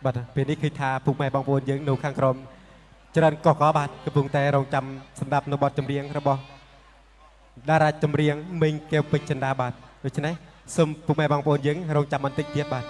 บัดเป็นนี่คือทาผูกแม่บางปูนยังดูข้างกรมจรันก็บัดกระปุงแต่รองจำสำหรับนบอดจำเรียงระบอดาราจำเรียงมิงเกลปิจันดาบัดโดยฉะนั้นสมผูกแม่บางปูนยังรองจำมันติดเทียบบัด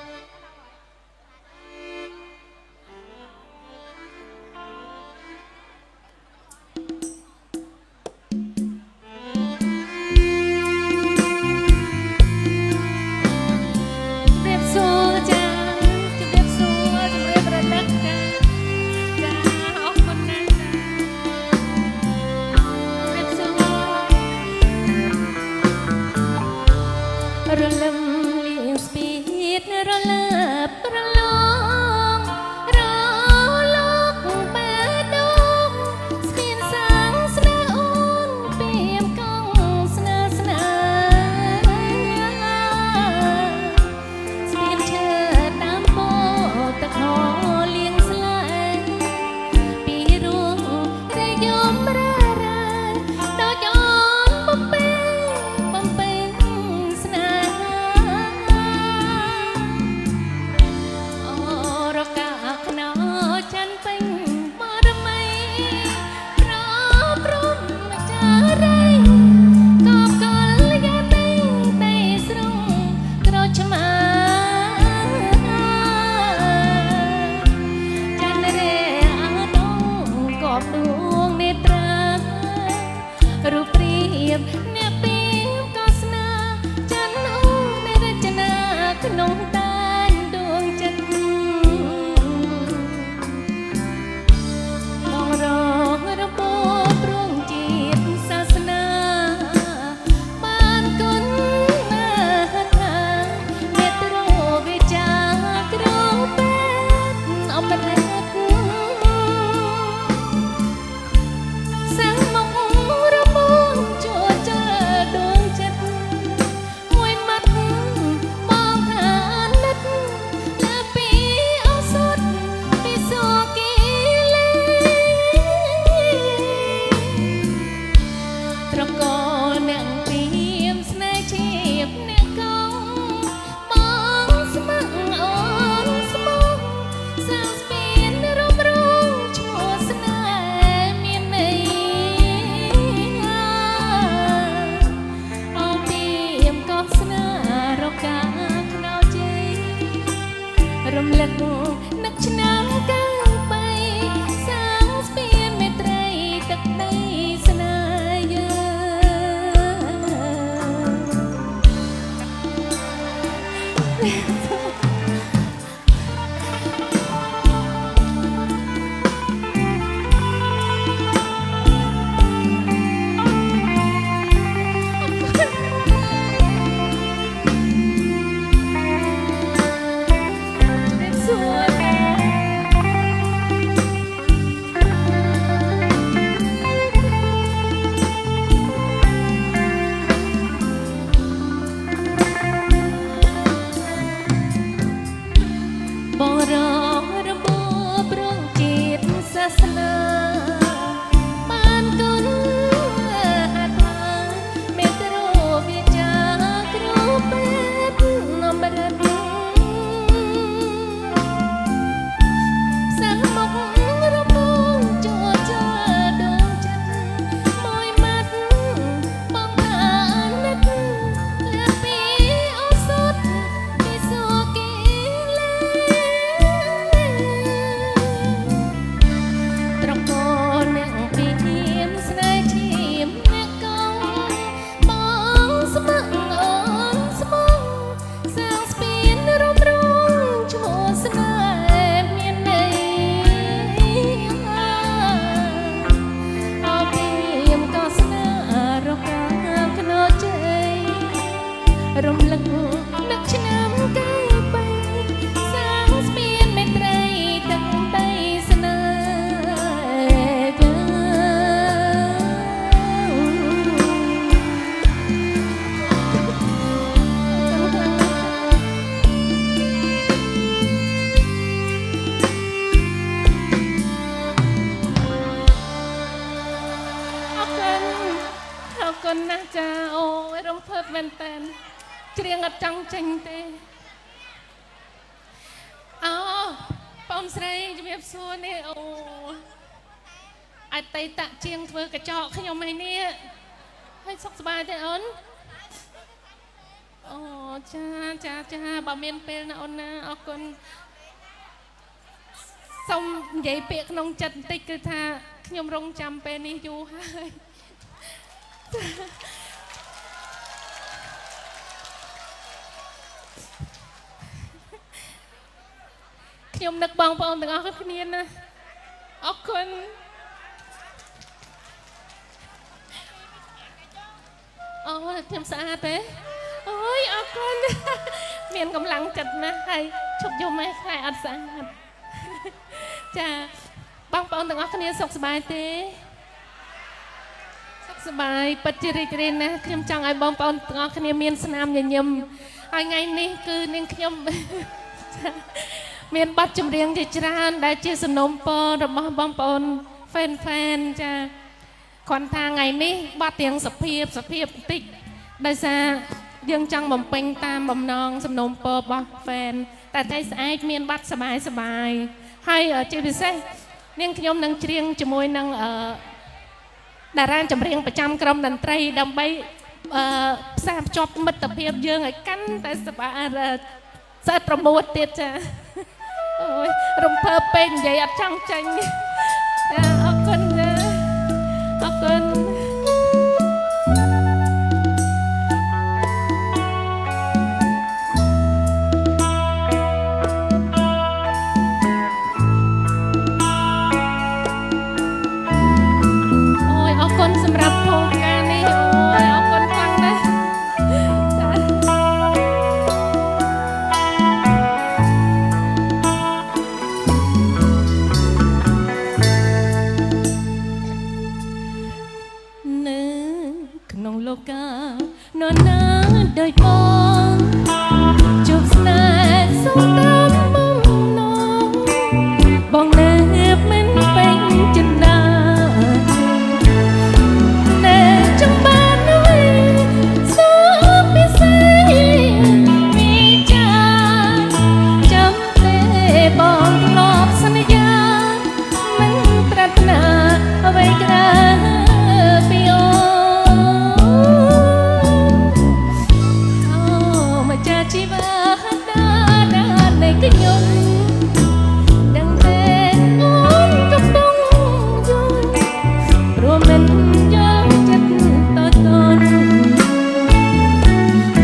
เรียงอัดจังจริงเตอ๋อป นสไลจะมีส่วนนี่โอ้ไอไตตะเจียงเธอกระจอกขยมไม่เนี่ยให้สกสบายแต่อ้นโอ้จ้าบ่เมียนเป็นนะอ้นนะเอาคนส่งใหญ่เปียกนองจัดติคือท่าขยมรงจำเป็นนี่อยู่ให้ขยมนักบองปอนต่างออกขึ้นเนียนนะเอาคนโอ้ยเทียมสะอาดเลยโอ้ยเอาคนเมียนกำลังจัดนะใครชกยมไหมใครอัดสะอาดจ้าบางปอนต่างออกขึ้นเนียนสุขสบายเต้สุขสบายปัจจิริจรินนะขยมจังไอ้บางปอนต่างออกขึ้นเนียนเมียนสนามยมไอ้ไงนี่คือเนียนขยมเมียนบัดจำเรียงจิจรานได้เจสนมปอระบบบองปอนแฟนจ้าคอนทางไงนี่บัดเตียงสะเพียบติกได้ซายังจังบ่มเป็งตามบ่มนองสนมปอบ่แฟนแต่ใจสะอาดเมียนบัดสบายให้เจพิเศษเนียงขยมนังเรียงจมวยนังดาราจำเรียงประจำกรมดนตรีดำใบสามจบมิตรเพียบเยอะไงกันแต่สบายสะตรมวดเตียจ้ารำเพอเป็นใหญ่อัดจังจังเอาคนนะเอาคนโอ้ยเอาคนสำหรับโครงการนี้โอ้ยเอาคนฟังนะโลกานอนนาโดยปองจูบสนายสงตามมุมน้องบองเนบมันเป็นจินดาเนจังบ้านน้อยสอบพิเศษมีใจจำเตบองลอบสัญญามันปรารถนาเอาไว้กระปีโอชีวาดาในกยนดังเต้นอ้อนกับปงยุนรวมเป็นยอมจัดต่อตน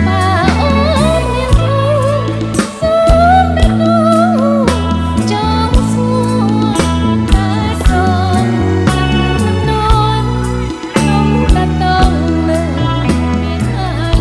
ป่าอ้อมเมียนกูสูงตะกูจองสวนตาสองนอนน้องตาต้องเมื่อมีหาย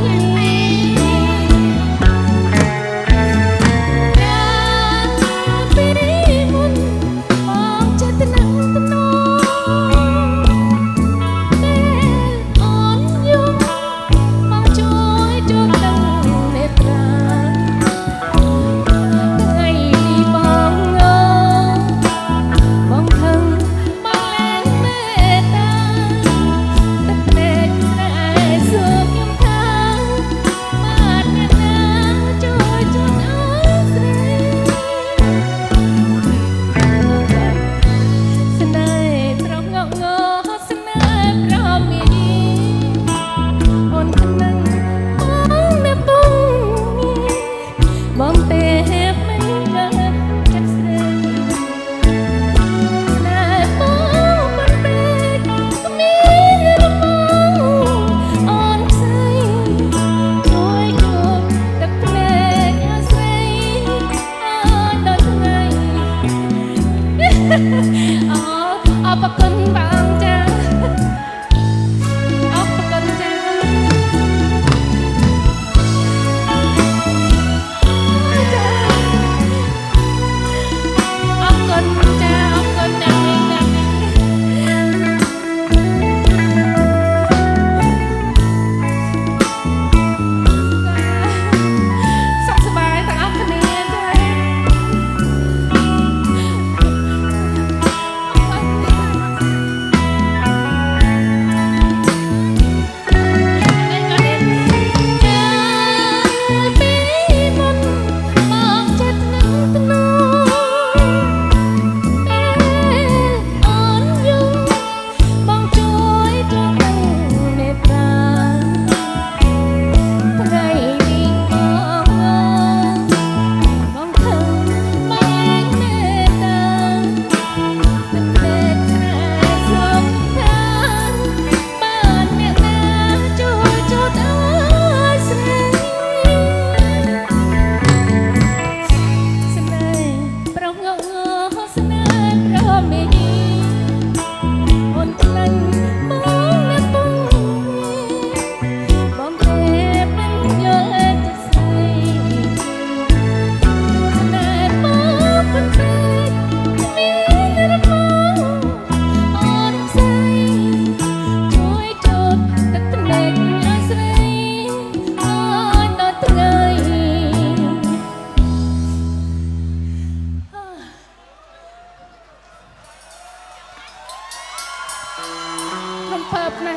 บนะ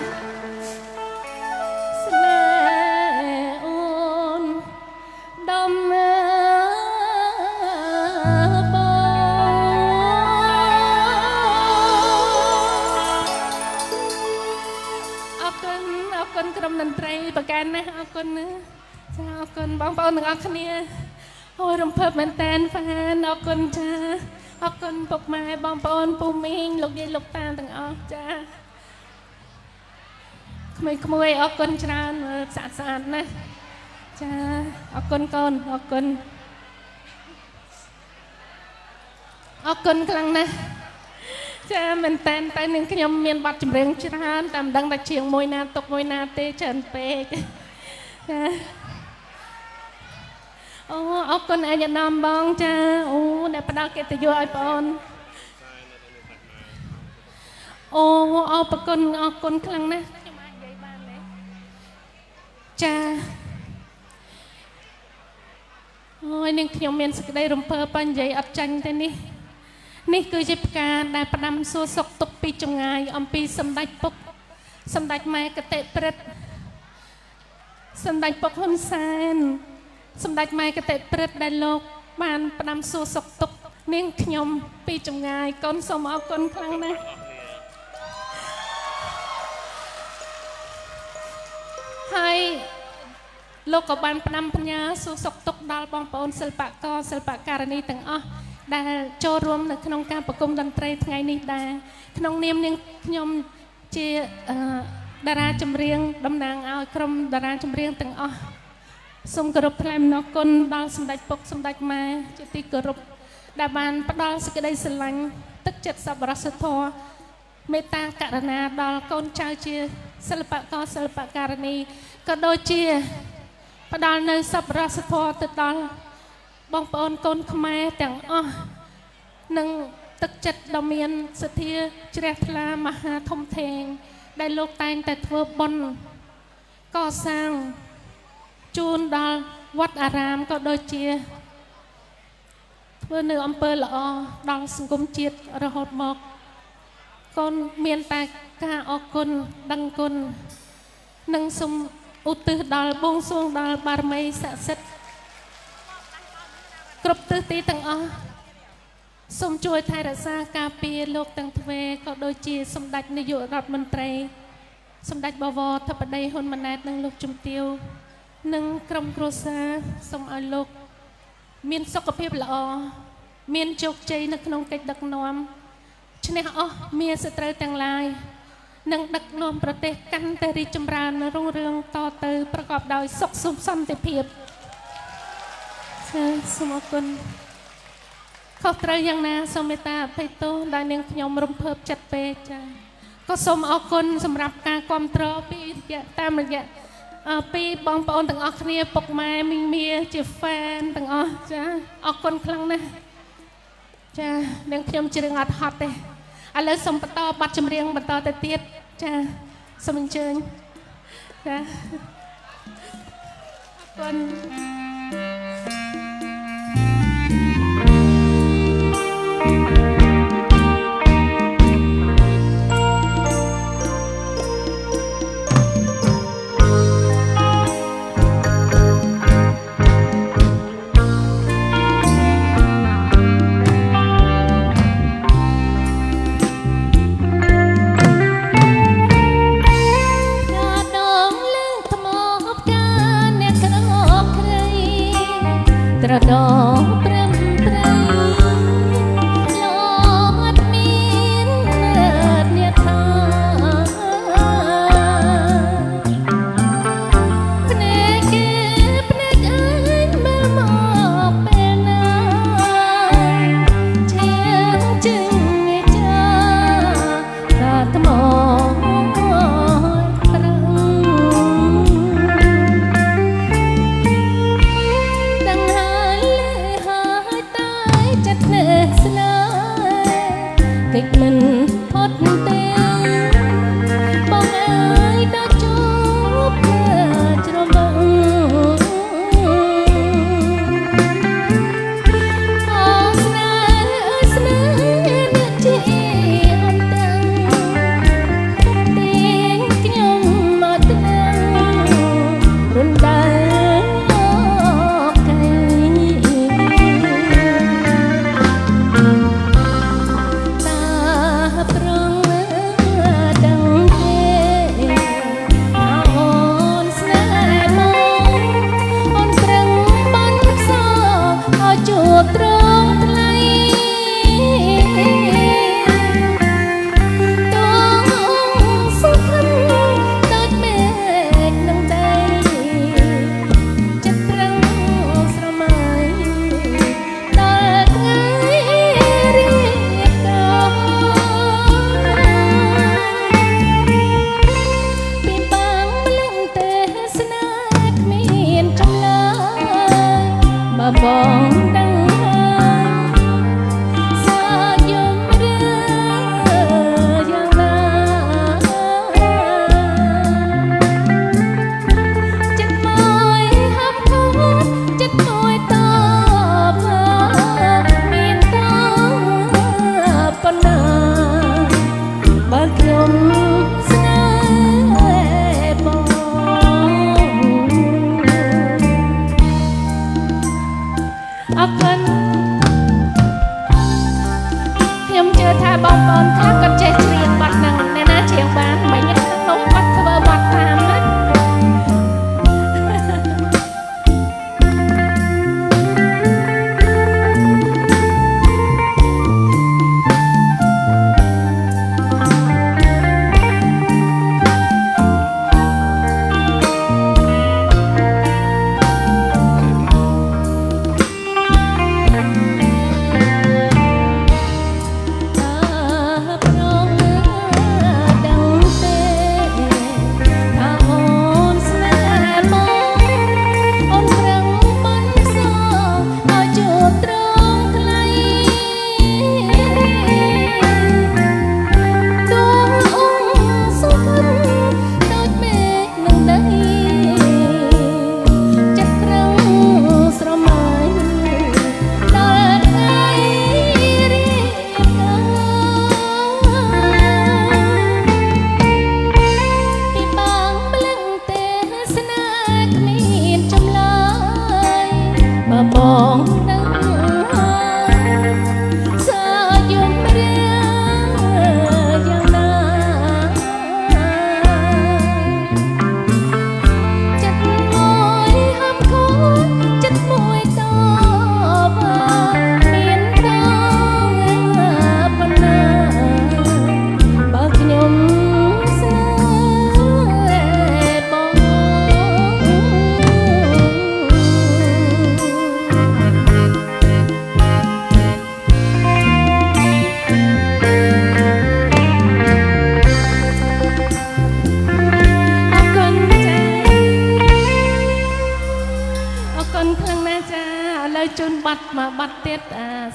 ស្នេហ៍អូនដំណើរអរគុណក្រុមតន្ត្រីប្រកាសណាស់អរគុណណាចាអរគុណបងប្អូនទាំងអស់គ្នាអូយរំភើបមែនតែនហ្វានអរគុណចាអរគុណពុកម៉ែបងប្អូនពូមីងលោកយាយលោកតាទាំងអស់ចាក្មួយៗអរគុណច្រើនស្អាតណាស់ចាអរគុណកូនអរគុណខ្លាំងណាស់ចាមែនតែនតែនឹងខ្ញុំមានប័ណ្ណចម្រៀងច្រើនតែមិនដឹងថាជាងមួយណាទុកមួយណាទេច្រើនពេកចាអូអរគុណអាយដាមបងចាអូអ្នកផ្ដល់កិត្តិយសឲ្យបងអូអរគុណខ្លាំងណាស់ខ្ញុំអាចនិយាយបានទេចាអូយនឹងខ្ញុំមានសេចក្តីរំភើបប៉ុន្តែនិយាយអត់ចាញ់ទេនេះគឺជាផ្កាដែលផ្ដាំសួរសុខទុក្ខពីចម្ងាយអំពីសម្ដេចពុកសម្ដេចម៉ែកតិព្រឹទ្ធសម្ដេចពុកហ៊ុនសែនសម្ដេចម៉ែកតិព្រឹទ្ធដែលលោកបានផ្ដាំសួរសុខទុក្ខនាងខ្ញុំពីចម្ងាយកូនសូមអរគុណខ្លាំងណាស់ហើយលោកក៏បានផ្ដាំបញ្ញាសួរសុខទុក្ខដល់បងប្អូនសិល្បករសិល្បករនីទាំងអស់ដែលចូលរួមនៅក្នុងការប្រគំតន្ត្រីថ្ងៃនេះដែរក្នុងនាមនាងខ្ញុំជាតារាចម្រៀងតំណាងឲ្យក្រុមតារាចម្រៀងទាំងអស់សូមគោរពថ្លែងអំណរគុណដល់សម្ដេចពុកសម្ដេចម៉ែជាទីគោរពដែលបានផ្ដល់សេចក្តីស្រឡាញ់ទឹកចិត្តសប្បុរសធម៌មេត្តាករុណាដល់កូនចៅជាសិល្បករសិល្បករនីក៏ដូចជាផ្ដល់នៅសប្បុរសធម៌ទៅដល់បងប្អូនកូនខ្មែរទាំងអស់និងទឹកចិត្តដ៏មានសទ្ធាជ្រះថ្លាមហាធំធេងដែលលោកតែងតែធ្វើបុណ្យកសាងជូនដល់វត្តអារាមក៏ដូចជាធ្វើនៅអំពើល្អដល់សង្គមជាតិរហូតមកកូនមានតែការអរគុណដឹងគុណនិងសូមឧទ្ទិសដល់បួងសួងដល់បារមីស័ក្តិសិទ្ធិគ្រប់ទិសទីទាំងអស់សូមជួយថែរក្សាការពារលោកទាំងទ្វេក៏ដូចជាសម្ដេចនាយករដ្ឋមន្ត្រីសម្ដេចបវរធិបតីហ៊ុនម៉ាណែតនិងលោកជំទាវនិងក្រុមគ្រួសារសូមឲ្យលោកមានសុខភាពល្អមានជោគជ័យនៅក្នុងកិច្ចដឹកនាំឈ្នះអស់មានសត្រូវទាំងឡាយនិងដឹកនាំប្រទេសកាន់តែរីកចម្រើនរុងរឿងតទៅប្រកបដោយសុខសន្តិភាពសូមអរគុណខុសត្រូវយ៉ាងណាសូមមេត្តាអភ័យទោសដែលនាងខ្ញុំរំភើបចិត្តពេកចាក៏សូមអរគុណសម្រាប់ការគាំទ្រពីតាមរយៈពីបងប្អូនទាំងអស់គ្នាពុកម៉ែមីងមាជា fan ទាំងអស់ចាអរគុណខ្លាំងណាស់ចានាងខ្ញុំច្រៀងអត់ហត់ទេឥឡូវសូមបន្តបទចម្រៀងបន្តទៅទៀតចាសូមអញ្ជើញចាអរគុណ ត្រដោព្រឹមព្រៃលោអត់មានអ្នកថាភ្នែកគេភ្នែកអើយមើលមកពេលណាឈៀងជឹងចាតាថ្មកិច្ចមិនផុតទេបងអើយដល់ជួបជ្រំបងអូស្នេហ៍ស្នេហ៍អ្នកជាអន្តរទាញ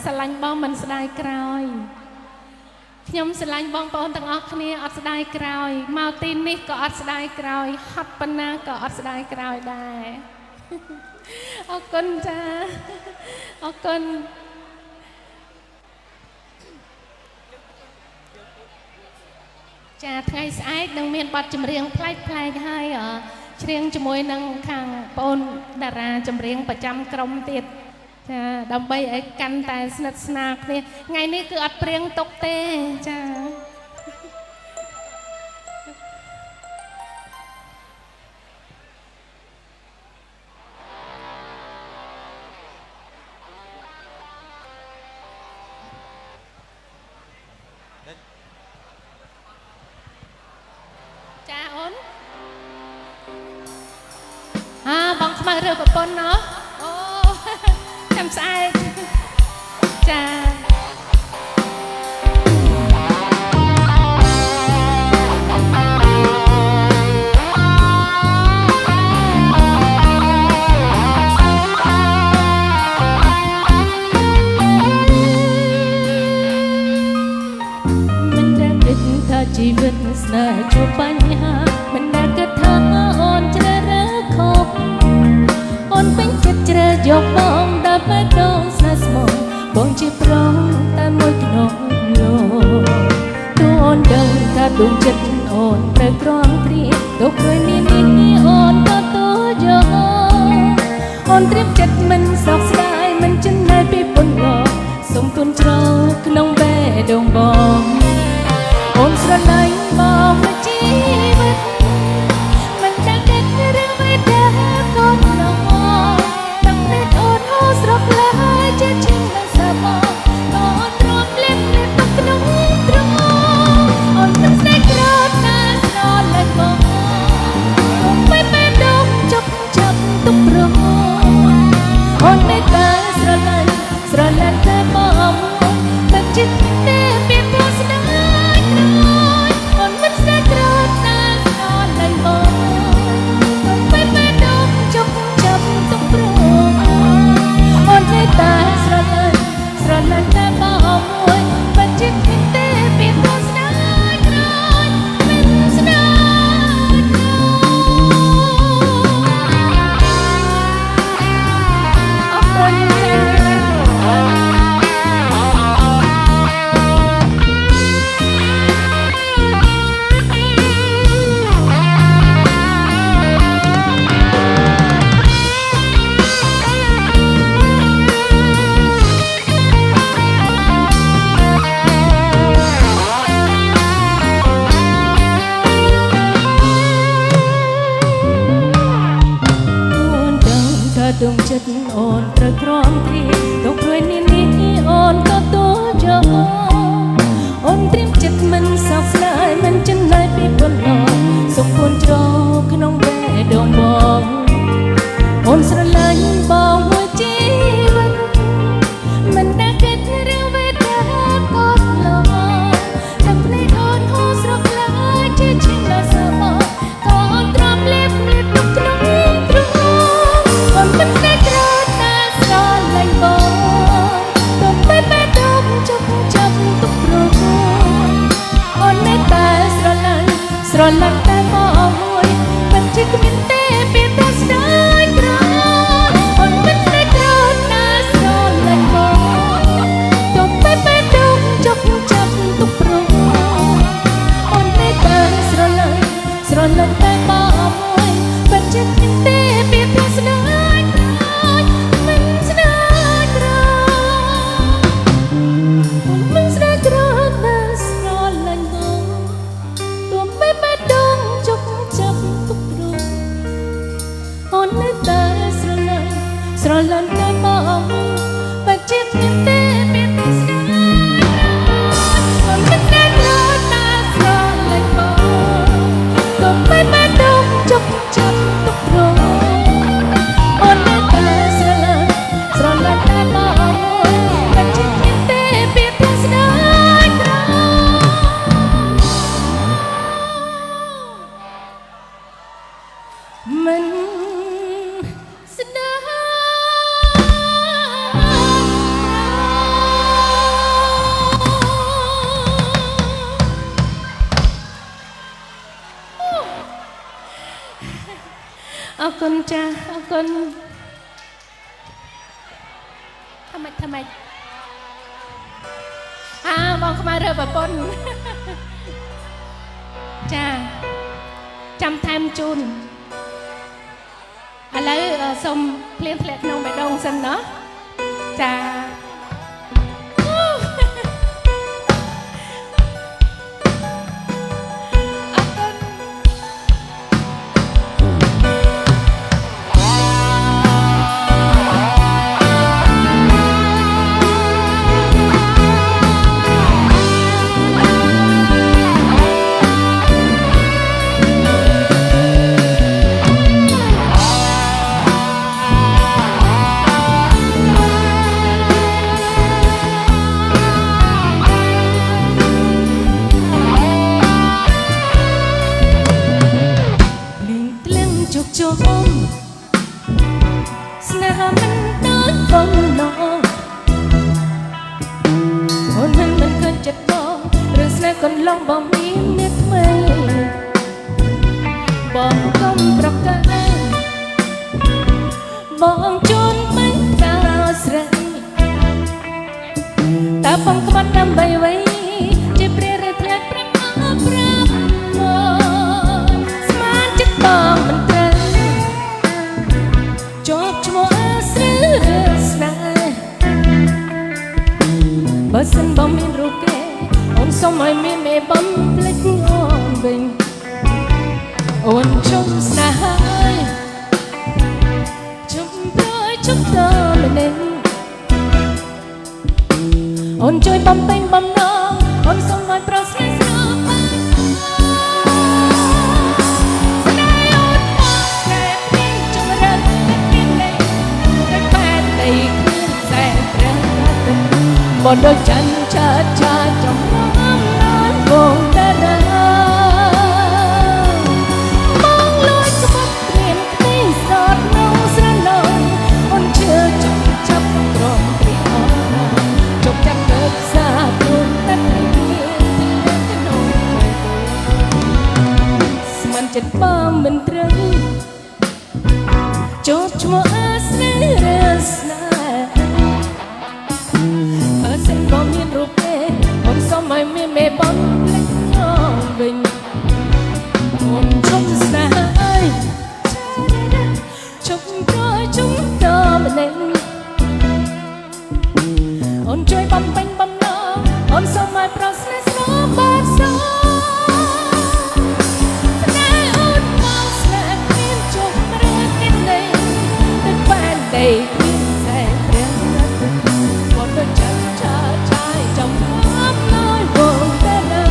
ស្រឡាញ់បងមិនស្ដាយក្រោយខ្ញុំស្រឡាញ់បងប្អូនទាំងអស់គ្នាអត់ស្ដាយក្រោយមកទីនេះក៏អត់ស្ដាយក្រោយហត់ប៉ុណ្ណាក៏អត់ស្ដាយក្រោយដែរអរគុណចាអរគុណចាថ្ងៃស្អែកនឹងមានបទចម្រៀងប្លែកៗហើយច្រៀងជាមួយនឹងខាងបងអូនតារាចម្រៀងប្រចាំក្រុមទៀតចាដើម្បីឲ្យកាន់តែស្និទ្ធស្នាលគ្នាថ្ងៃនេះគឺអត់ព្រៀងទុកទេចាចាអូនបងខ្មៅរើប្រពន្ធណោះអូចាំស្អែកចាជីវិតស្នេហ៍ជួបបញ្ហាមិនដែលគិតថាអូនជ្រើសរើសខុសអូនពេញចិត្តជ្រើសយកបងដើម្បីដងស្នេហ៍ស្មោះបងជាប្រុសតែមួយក្នុងលោកទោះអូនដឹងថាដួងចិត្តអូនត្រូវក្រំគ្រាទុកព្រោះនេះអូនក៏ទូយកអូនត្រៀមចិត្តមិនសោកស្ដាយមិនចំណេញពីពុនបងសុំទុនជ្រៅក្នុងបេះដូងបងអូនស្រឡាញ់បងមួយជីវិតមិនដែលគិតរឿងអ្វីដែលកូនឡងតាំងតែអូនហូរស្រកឡើយជាឈឹងនឹងសបអូនទ្រាំលេបលេបទុកក្នុងទ្រង់អូនមិនស្នេហ៍ក្រោតណាស្រឡាញ់បងអូនមិនមែនដងជប់ចាប់ទុកប្រងអូនតែស្រឡាញ់តែបងតែចិត្តតែពីព្រោះស្នេហ៍អូនមិនស្នេហ៍ក្រោតណាស្រឡាញ់បងអូនមិនមែនដងជប់ចាប់ទុកប្រងអូនតែស្រឡាញ់តែបងមួយមិនចិត្តតែពីព្រោះស្នេហ៍ក្រោតមិនស្នេហ៍ក្រោតអរគុណចាដងចិត្តអូនត្រូវក្រំគ្រាទុកព្រួយនេះអូនក៏ទូយកអូនត្រៀមចិត្តមិនសោកស្ដាយមិនចំណេញពីពុនបងសុខពុនជ្រោក្នុងបេះដូងបងអូនស្រឡាញ់បងមួយជីវិតមិនដែលគិតរឿងអ្វីដែលកូនឡងតែភ្នែកអូនហូរស្រកឡើយជាឈឹងដល់សបក៏អូនទ្រាំលេបលេបទុកក្នុងទ្រង់អូនមិនស្នេហ៍ក្រោតណាស្រឡាញ់បងទុំពេលពេលដងជប់ចាប់ទុកប្រងអូនតែស្រឡាញ់តែបងមួយមិនជិះគ្មានទេពីព្រោះស្ដាយក្រោតអូនមិនស្នេហ៍ក្រោតណាស្រឡាញ់បងទុំពេលពេលដងជប់ចាប់ទុកប្រងអូនតែស្រឡាញ់តែបងមួយមិនជិះគ្មានទេពីព្រោះស្ដាយមិនស្នេហ៍ក្រោតមិនស្នេហ៍ក្រោតណាស្រឡាញ់បងទោះពេលពេលដងជប់ចាប់ទុកប្រងអូន ចាអរគុណทำไมបងខ្មៅរើប្រពន្ធចាចាំថែមជូនឥឡូវសូមភ្លៀងធ្លាក់ក្នុងបេះដូងសិនเนาะចាជុំស្នេហាមិនដូចបំណងអូនមិនឃើញចិត្តបងរឿងស្នេហ៍កន្លងបងមានអ្នកថ្មីបងកុំប្រកាសបងជូនមិនកៅស្រីតើបងក្បត់ដើម្បីអ្វីជាព្រះឬធ្លាក់ប្រាប់មកស្មានចិត្តបងមិនបើសិនបងមានរូបគេអូនសុំឲ្យមានមេបំភ្លេចអូនវិញអូនជុំស្នេហាជុំប្រយជុំតម្នាក់អូនជួយបំពេញបំណងអូនសុំឲ្យប្រស្នេហ៍ស្នេហ៍អូនស្នេហ៍ព្រៀងជំរឿនព្រៀងលេងដូចបែបដីគ្មានខ្សែព្រះបនដូចចាន់ចាចាចំណាំណានបងតារាបងលួចស្បត់ព្រៀនក្តីសតនៅស្រណោអូនជឿចង់ចាប់ត្រង់ព្រៀងអរណាចប់ចាំទៅផ្សារព្រមតែព្រៀងក្នុងស្មានចិត្តបងមិនត្រូវចោទឈ្មោះអាស្រ័យរឿងស្នេហ៍បងមានរូបទេអូនសុំឲ្យមានមេបំភ្លេចអូនវិញអូនជុំស្នេហ៍អើយជុំប្រយជុំតម្នាក់អូនជួយបំពេញបំណងអូនសុំឲ្យប្រស្នេហ៍ស្នូបាត់សោស្នេហ៍អូនមកស្នេហ៍គ្មានជុំរើទីនៃទឹកបានដីគ្មានខ្សែព្រះបនដូចចាចំណាំលយបងតារា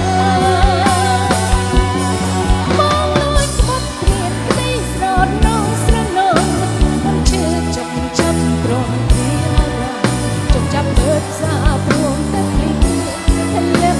បងលួចស្បត់ព្រៀនក្តីស្រោតនៅស្រណោមិនជឿចង់ចាប់ត្រង់ព្រៀងចង់ចាប់លើផ្សារព្រមតែព្រៀងតែ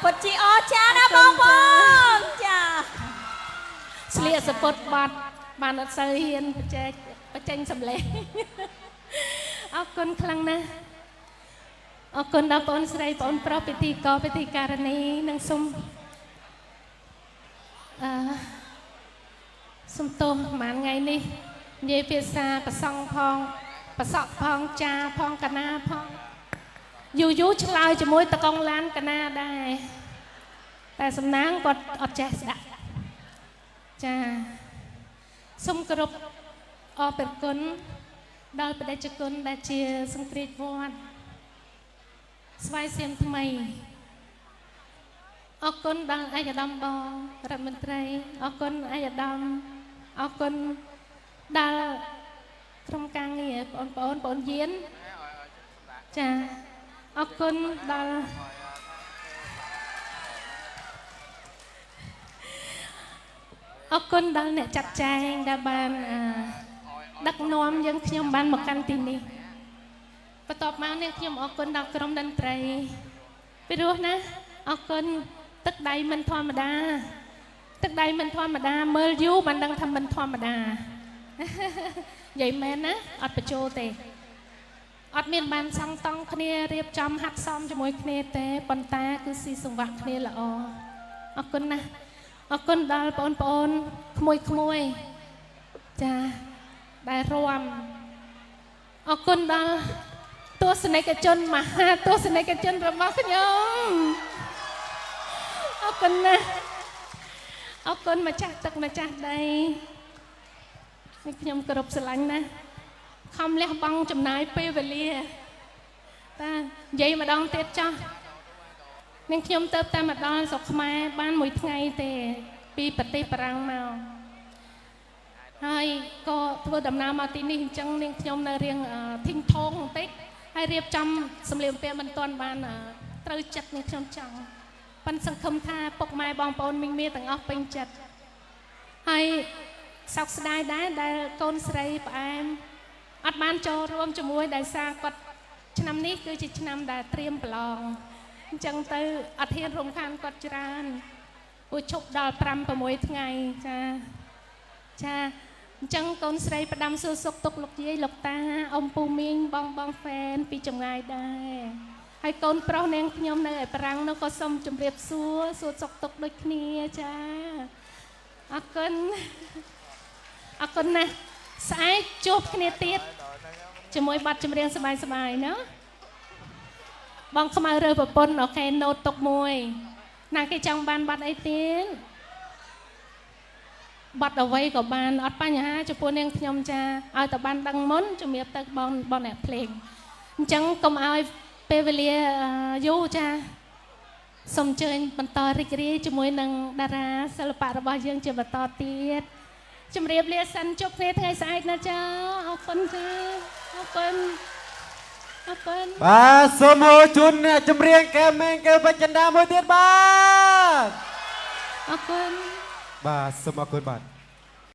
ពុតជីអចាណាបងប្អូនចា ស្លៀកសពុតបាត់បានអត់សូវហ៊ានបច្ចេញសម្លេងអរគុណខ្លាំងណាស់អរគុណដល់បងស្រីបងប្រុសពិធីករពិធីការនីនិងសូមសុំទោសប្រហែលថ្ងៃនេះនិយាយភាសាប្រសង់ផងប្រសក់ផងចាផងកណាផងយូរឆ្លើយជាមួយតកងឡានកណាដែរតែសំណាងគាត់អត់ចេះស្ដាប់ចាសូមគោរពអរព្រគុណដល់បដិជគុណដែលជាសង្គ្រាចវត្តស្វាយសៀមថ្មីអរគុណដល់ឯកឧត្តមបងរដ្ឋមន្ត្រីអរគុណឯកឧត្តមអរគុណដល់ក្រុមការងារបងប្អូនយានចាអរគុណដល់អរគុណដល់អ្នកចាត់ចែងដែលបានដឹកនាំយើងខ្ញុំបានមកកាន់ទីនេះបន្ទាប់មកនេះខ្ញុំអរគុណដល់ក្រុមតន្ត្រីពីរោះណាអរគុណទឹកដៃមិនធម្មតាទឹកដៃមិនធម្មតាមើលយូរបានដឹងថាមិនធម្មតានិយាយមែនណាអត់បញ្ចូលទេអត់មានបានសង់តង់គ្នារៀបចំហាត់សមជាមួយគ្នាទេប៉ុន្តែគឺស៊ីសង្វាក់គ្នាល្អអរគុណណាស់អរគុណដល់បងប្អូនក្មួយចាដែលរួមអរគុណដល់ទស្សនិកជនមហាទស្សនិកជនរបស់ខ្ញុំអរគុណណាស់អរគុណម្ចាស់ទឹកម្ចាស់ដីនេះខ្ញុំគោរពស្រឡាញ់ណាស់ខំលះបង់ចំណាយពេលវេលាតានិយាយម្ដងទៀតចាស់នឹងខ្ញុំទៅតែមកដល់ស្រុកខ្មែរបានមួយថ្ងៃទេពីប្រទេសបារាំងមកហើយក៏ធ្វើដំណើរមកទីនេះអញ្ចឹងនាងខ្ញុំនៅរៀងធីងថងបន្តិចហើយរៀបចំសម្លៀកបំពាក់មិនទាន់បានត្រូវចិត្តនាងខ្ញុំចង់ប៉ុន្តែសង្ឃឹមថាពុកម៉ែបងប្អូនមីងមាទាំងអស់ពេញចិត្តហើយសោកស្ដាយដែរដែលកូនស្រីផ្អែមអត់បានចូលរួមជាមួយដោយសារគាត់ឆ្នាំនេះគឺជាឆ្នាំដែលត្រៀមប្រឡងអញ្ចឹងទៅអត់ហ៊ានរំខានគាត់ច្រើនពួកឈប់ដល់5 6ថ្ងៃចាអញ្ចឹងកូនស្រីផ្ដាំសួរសុខទុក្ខលោកយាយលោកតាអ៊ំពូមីងបងហ្វេនពីចម្ងាយដែរហើយកូនប្រុសនាងខ្ញុំនៅឯបារាំងនោះក៏សូមជម្រាបសួរសុខទុក្ខដូចគ្នាចាអរគុណណាស់ស្អែកជួបគ្នាទៀតជាមួយបទចម្រៀងសប្បាយណាបងខ្មៅរើប្រពន្ធអូខេណូតទុកមួយណាគេចង់បានបទអីទៀតបទអ្វីក៏បានអត់បញ្ហាចំពោះនាងខ្ញុំចាឲ្យតែបានដឹងមុនជំរាបទៅបងអ្នកភ្លេងអញ្ចឹងកុំឲ្យពេលវេលាយូរចាសូមអញ្ជើញបន្តរីករាយជាមួយនឹងតារាសិល្បៈរបស់យើងជាបន្តទៀតជំរាបលាសិនជួបគ្នាថ្ងៃស្អែកណាចាអរគុណចាអរគុណបាទសូមហៅជូនអ្នកចម្រៀងកែមេងកែបច្ចិន្តាមួយទៀតបាទអរគុណបាទសូមអរគុណបាទ